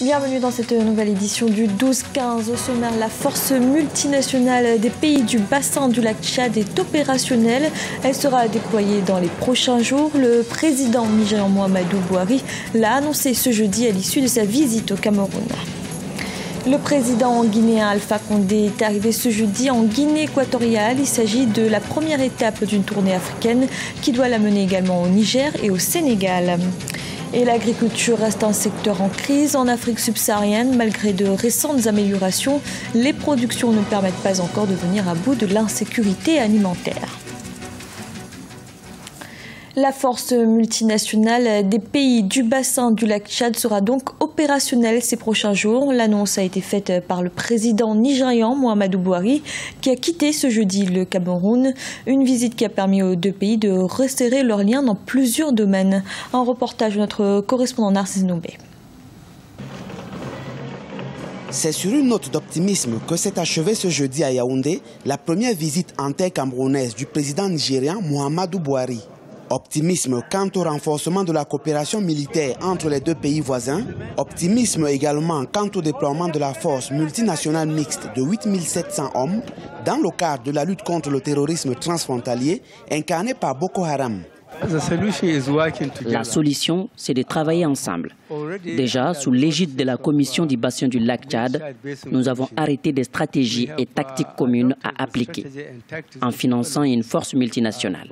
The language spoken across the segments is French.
Bienvenue dans cette nouvelle édition du 12-15. Au sommaire, la force multinationale des pays du bassin du lac Tchad est opérationnelle. Elle sera déployée dans les prochains jours. Le président nigérian Muhammadu Buhari l'a annoncé ce jeudi à l'issue de sa visite au Cameroun. Le président guinéen Alpha Condé est arrivé ce jeudi en Guinée équatoriale. Il s'agit de la première étape d'une tournée africaine qui doit l'amener également au Niger et au Sénégal. Et l'agriculture reste un secteur en crise en Afrique subsaharienne. Malgré de récentes améliorations, les productions ne permettent pas encore de venir à bout de l'insécurité alimentaire. La force multinationale des pays du bassin du lac Tchad sera donc opérationnelle ces prochains jours. L'annonce a été faite par le président nigérian Muhammadu Buhari qui a quitté ce jeudi le Cameroun. Une visite qui a permis aux deux pays de resserrer leurs liens dans plusieurs domaines. Un reportage de notre correspondant Narcisse Noubé. C'est sur une note d'optimisme que s'est achevée ce jeudi à Yaoundé la première visite inter-camerounaise du président nigérian Muhammadu Buhari. Optimisme quant au renforcement de la coopération militaire entre les deux pays voisins. Optimisme également quant au déploiement de la force multinationale mixte de 8700 hommes dans le cadre de la lutte contre le terrorisme transfrontalier incarné par Boko Haram. La solution, c'est de travailler ensemble. Déjà, sous l'égide de la Commission du bassin du lac Tchad, nous avons arrêté des stratégies et tactiques communes à appliquer en finançant une force multinationale.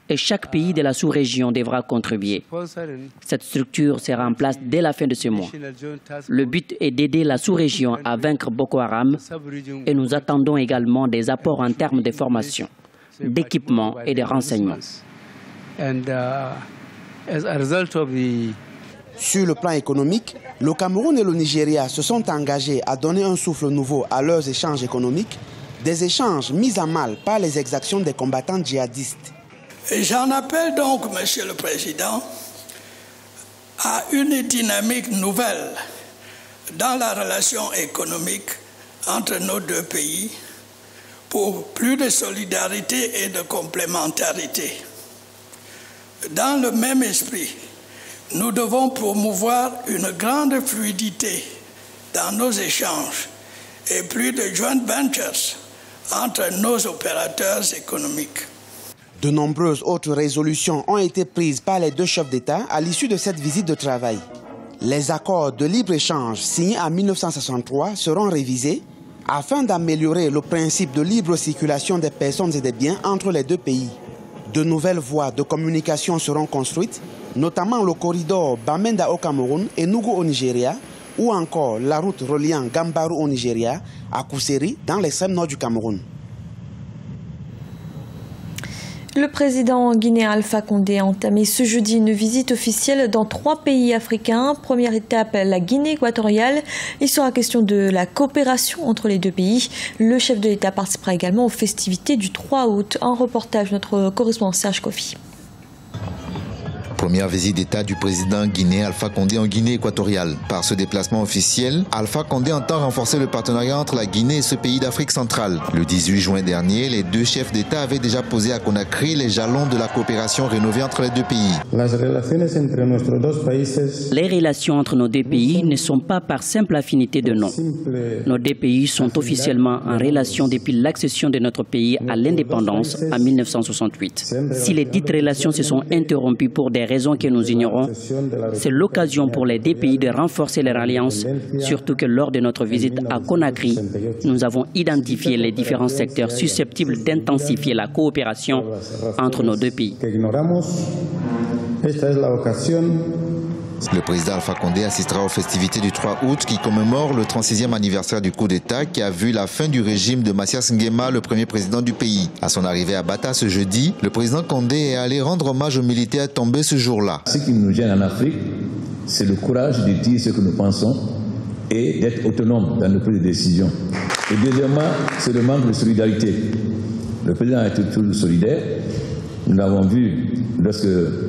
Et chaque pays de la sous-région devra contribuer. Cette structure sera en place dès la fin de ce mois. Le but est d'aider la sous-région à vaincre Boko Haram et nous attendons également des apports en termes de formation, d'équipement et de renseignements. Sur le plan économique, le Cameroun et le Nigeria se sont engagés à donner un souffle nouveau à leurs échanges économiques, des échanges mis à mal par les exactions des combattants djihadistes. J'en appelle donc, Monsieur le Président, à une dynamique nouvelle dans la relation économique entre nos deux pays pour plus de solidarité et de complémentarité. Dans le même esprit, nous devons promouvoir une grande fluidité dans nos échanges et plus de joint ventures entre nos opérateurs économiques. De nombreuses autres résolutions ont été prises par les deux chefs d'État à l'issue de cette visite de travail. Les accords de libre-échange signés en 1963 seront révisés afin d'améliorer le principe de libre circulation des personnes et des biens entre les deux pays. De nouvelles voies de communication seront construites, notamment le corridor Bamenda au Cameroun et Nougou au Nigeria, ou encore la route reliant Gambarou au Nigeria à Kousséri dans l'extrême nord du Cameroun. Le président guinéen Alpha Condé a entamé ce jeudi une visite officielle dans 3 pays africains. Première étape, la Guinée équatoriale. Il sera question de la coopération entre les deux pays. Le chef de l'État participera également aux festivités du 3 août. Un reportage de notre correspondant Serge Kofi. Première visite d'État du président guinéen Alpha Condé en Guinée équatoriale. Par ce déplacement officiel, Alpha Condé entend renforcer le partenariat entre la Guinée et ce pays d'Afrique centrale. Le 18 juin dernier, les deux chefs d'État avaient déjà posé à Conakry les jalons de la coopération rénovée entre les deux pays. Les relations entre nos deux pays ne sont pas par simple affinité de nom. Nos deux pays sont officiellement en relation depuis l'accession de notre pays à l'indépendance en 1968. Si les dites relations se sont interrompues pour des raisons que nous ignorons, c'est l'occasion pour les deux pays de renforcer leur alliance, surtout que lors de notre visite à Conakry, nous avons identifié les différents secteurs susceptibles d'intensifier la coopération entre nos deux pays. Le président Alpha Condé assistera aux festivités du 3 août qui commémorent le 36e anniversaire du coup d'État qui a vu la fin du régime de Mathias Nguema, le premier président du pays. À son arrivée à Bata ce jeudi, le président Condé est allé rendre hommage aux militaires tombés ce jour-là. Ce qui nous gêne en Afrique, c'est le courage de dire ce que nous pensons et d'être autonome dans nos prises de décision. Et deuxièmement, c'est le manque de solidarité. Le président a été toujours solidaire. Nous l'avons vu lorsque,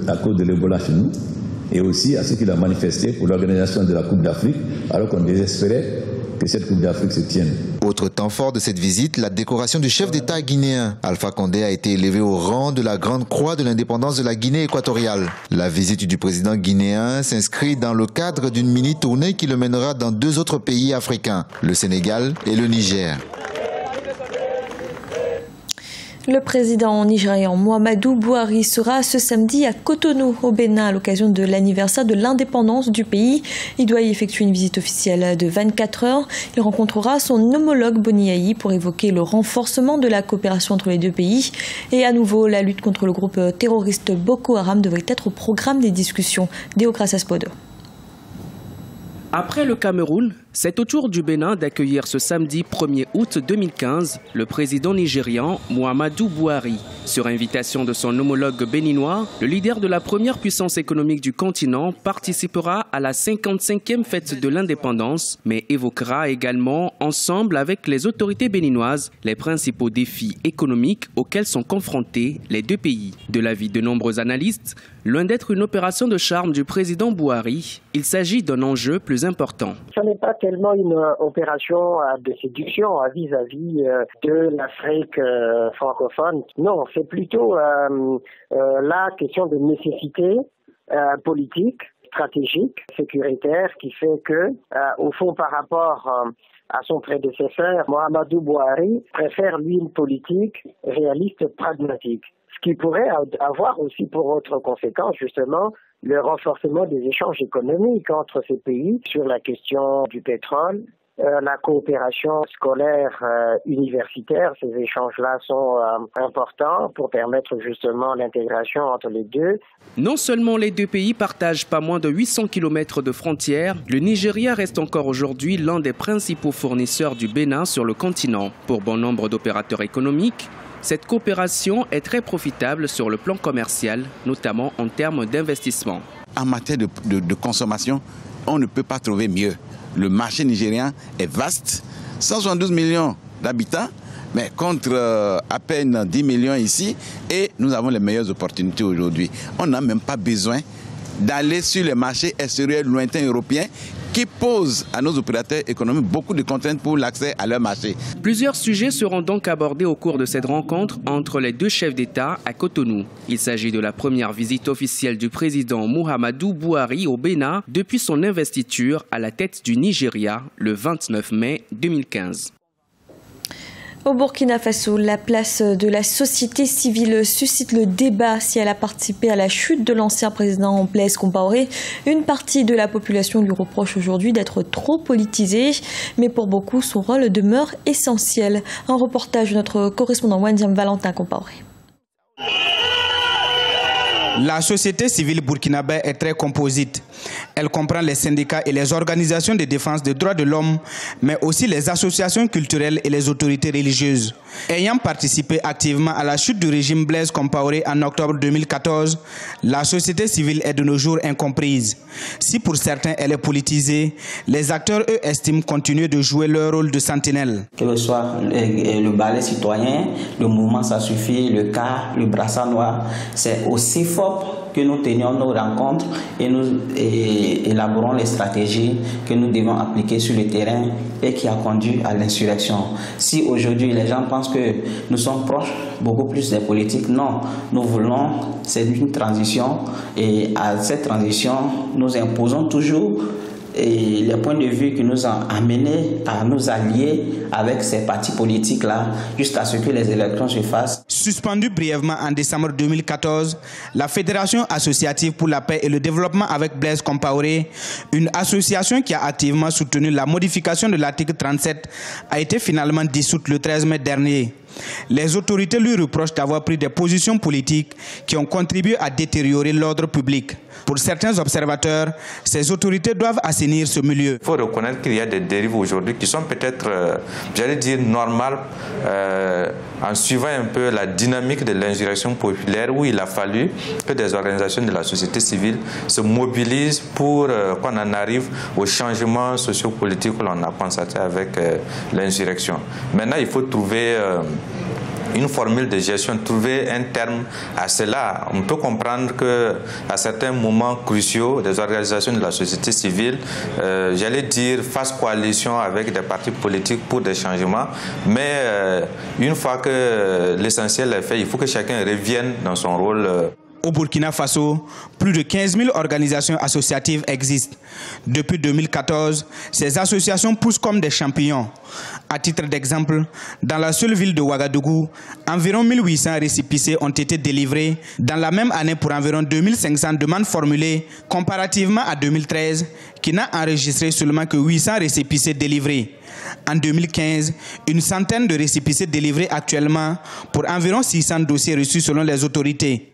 à cause de l'Ebola chez nous, et aussi à ce qu'il a manifesté pour l'organisation de la Coupe d'Afrique, alors qu'on désespérait que cette Coupe d'Afrique se tienne. Autre temps fort de cette visite, la décoration du chef d'État guinéen. Alpha Condé a été élevé au rang de la Grande Croix de l'indépendance de la Guinée équatoriale. La visite du président guinéen s'inscrit dans le cadre d'une mini-tournée qui le mènera dans 2 autres pays africains, le Sénégal et le Niger. Le président nigérian Muhammadu Buhari sera ce samedi à Cotonou, au Bénin, à l'occasion de l'anniversaire de l'indépendance du pays. Il doit y effectuer une visite officielle de 24 heures. Il rencontrera son homologue Boni Yayi pour évoquer le renforcement de la coopération entre les 2 pays. Et à nouveau, la lutte contre le groupe terroriste Boko Haram devrait être au programme des discussions. Deo Gracias-Podo. Après le Cameroun, c'est au tour du Bénin d'accueillir ce samedi 1er août 2015 le président nigérian Muhammadu Buhari. Sur invitation de son homologue béninois, le leader de la première puissance économique du continent participera à la 55e fête de l'indépendance, mais évoquera également, ensemble avec les autorités béninoises, les principaux défis économiques auxquels sont confrontés les 2 pays. De l'avis de nombreux analystes, loin d'être une opération de charme du président Buhari, il s'agit d'un enjeu plus important. Ce n'est pas tellement une opération de séduction vis-à-vis de l'Afrique francophone. Non, c'est plutôt la question de nécessité politique, stratégique, sécuritaire, qui fait que, au fond, par rapport à son prédécesseur, Muhammadu Buhari préfère, lui, une politique réaliste, pragmatique. Ce qui pourrait avoir aussi pour autre conséquence, justement, le renforcement des échanges économiques entre ces pays sur la question du pétrole, la coopération scolaire universitaire. Ces échanges-là sont importants pour permettre justement l'intégration entre les 2. Non seulement les 2 pays partagent pas moins de 800 km de frontières, le Nigeria reste encore aujourd'hui l'un des principaux fournisseurs du Bénin sur le continent. Pour bon nombre d'opérateurs économiques, cette coopération est très profitable sur le plan commercial, notamment en termes d'investissement. En matière de consommation, on ne peut pas trouver mieux. Le marché nigérien est vaste, 172 millions d'habitants, mais contre à peine 10 millions ici, et nous avons les meilleures opportunités aujourd'hui. On n'a même pas besoin d'aller sur les marchés extérieurs lointains européens qui posent à nos opérateurs économiques beaucoup de contraintes pour l'accès à leur marché. Plusieurs sujets seront donc abordés au cours de cette rencontre entre les 2 chefs d'État à Cotonou. Il s'agit de la première visite officielle du président Muhammadu Buhari au Bénin depuis son investiture à la tête du Nigeria le 29 mai 2015. Au Burkina Faso, la place de la société civile suscite le débat si elle a participé à la chute de l'ancien président Blaise Compaoré. Une partie de la population lui reproche aujourd'hui d'être trop politisée, mais pour beaucoup, son rôle demeure essentiel. Un reportage de notre correspondant Wandiam Valentin Compaoré. La société civile burkinabé est très composite. Elle comprend les syndicats et les organisations de défense des droits de l'homme, mais aussi les associations culturelles et les autorités religieuses. Ayant participé activement à la chute du régime Blaise Compaoré en octobre 2014, la société civile est de nos jours incomprise. Si pour certains elle est politisée, les acteurs, eux, estiment continuer de jouer leur rôle de sentinelle. Que ce soit le ballet citoyen, le mouvement Ça Suffit, le CAR, le brassard noir, c'est aussi fort que nous tenions nos rencontres et nous élaborons les stratégies que nous devons appliquer sur le terrain et qui a conduit à l'insurrection. Si aujourd'hui les gens pensent que nous sommes proches beaucoup plus des politiques, non. Nous voulons, c'est une transition et à cette transition, nous imposons toujours et les points de vue qui nous ont amenés à nous allier avec ces partis politiques-là jusqu'à ce que les élections se fassent. Suspendue brièvement en décembre 2014, la Fédération associative pour la paix et le développement avec Blaise Compaoré, une association qui a activement soutenu la modification de l'article 37, a été finalement dissoute le 13 mai dernier. Les autorités lui reprochent d'avoir pris des positions politiques qui ont contribué à détériorer l'ordre public. Pour certains observateurs, ces autorités doivent assainir ce milieu. Il faut reconnaître qu'il y a des dérives aujourd'hui qui sont peut-être, j'allais dire, normales en suivant un peu la dynamique de l'insurrection populaire où il a fallu que des organisations de la société civile se mobilisent pour qu'on en arrive au changement sociopolitique que l'on a constaté avec l'insurrection. Maintenant, il faut trouver une formule de gestion, trouver un terme à cela. On peut comprendre qu'à certains moments cruciaux, des organisations de la société civile, j'allais dire, fassent coalition avec des partis politiques pour des changements, mais une fois que l'essentiel est fait, il faut que chacun revienne dans son rôle. Au Burkina Faso, plus de 15 000 organisations associatives existent. Depuis 2014, ces associations poussent comme des champignons. À titre d'exemple, dans la seule ville de Ouagadougou, environ 1800 récépissés ont été délivrés dans la même année pour environ 2500 demandes formulées, comparativement à 2013, qui n'a enregistré seulement que 800 récépissés délivrés. En 2015, une centaine de récépissés délivrés actuellement pour environ 600 dossiers reçus selon les autorités.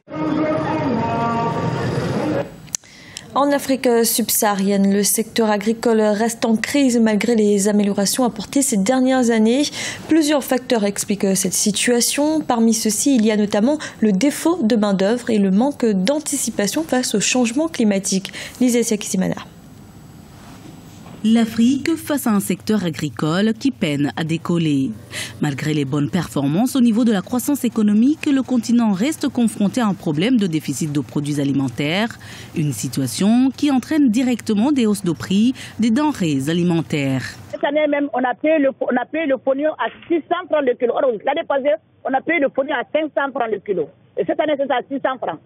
En Afrique subsaharienne, le secteur agricole reste en crise malgré les améliorations apportées ces dernières années. Plusieurs facteurs expliquent cette situation. Parmi ceux-ci, il y a notamment le défaut de main-d'œuvre et le manque d'anticipation face au changement climatique. Lisez Siakisimana. L'Afrique face à un secteur agricole qui peine à décoller. Malgré les bonnes performances au niveau de la croissance économique, le continent reste confronté à un problème de déficit de produits alimentaires, une situation qui entraîne directement des hausses de prix des denrées alimentaires. Cette année même, on a payé le pognon à 600 francs le kilo. L'année passée, on a payé le pognon à 500 francs le kilo. Et cette année, c'est à 600 francs.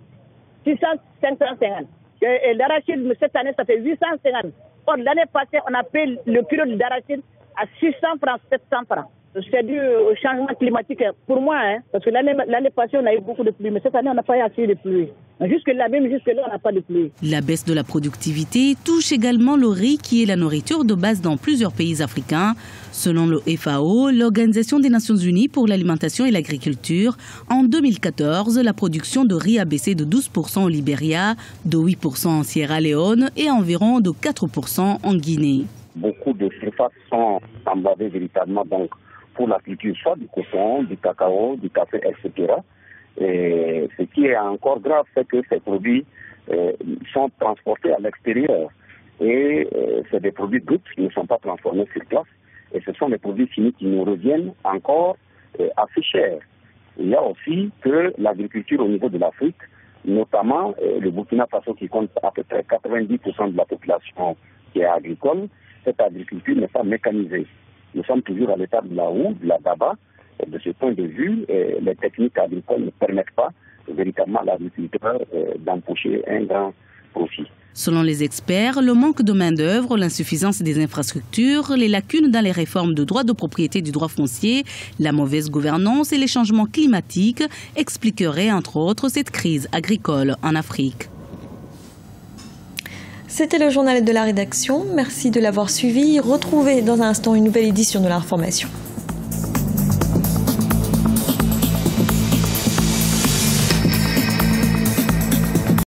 600, 550. Et l'arachide, cette année, ça fait 850. Or, l'année passée, on a payé le kilo d'arachide à 600 francs, 700 francs. C'est dû au changement climatique pour moi, parce que l'année passée, on a eu beaucoup de pluie, mais cette année, on n'a pas eu assez de pluie. Jusque-là, on n'a pas de pluie. La baisse de la productivité touche également le riz, qui est la nourriture de base dans plusieurs pays africains. Selon le FAO, l'Organisation des Nations Unies pour l'alimentation et l'agriculture, en 2014, la production de riz a baissé de 12% au Libéria, de 8% en Sierra Leone et environ de 4% en Guinée. Beaucoup de surfaces sont emballées véritablement donc pour la culture, soit du coton, du cacao, du café, etc. Et ce qui est encore grave, c'est que ces produits sont transportés à l'extérieur. Et c'est des produits bruts qui ne sont pas transformés sur place. Et ce sont des produits finis qui nous reviennent encore assez chers. Il y a aussi que l'agriculture au niveau de l'Afrique, notamment le Burkina Faso qui compte à peu près 90% de la population qui est agricole, cette agriculture n'est pas mécanisée. Nous sommes toujours à l'état de la houe, de la daba. Et de ce point de vue, les techniques agricoles ne permettent pas véritablement à l'agriculteur d'empocher un grand profit. Selon les experts, le manque de main-d'œuvre, l'insuffisance des infrastructures, les lacunes dans les réformes de droit de propriété du droit foncier, la mauvaise gouvernance et les changements climatiques expliqueraient entre autres cette crise agricole en Afrique. C'était le journal de la rédaction. Merci de l'avoir suivi. Retrouvez dans un instant une nouvelle édition de l'information.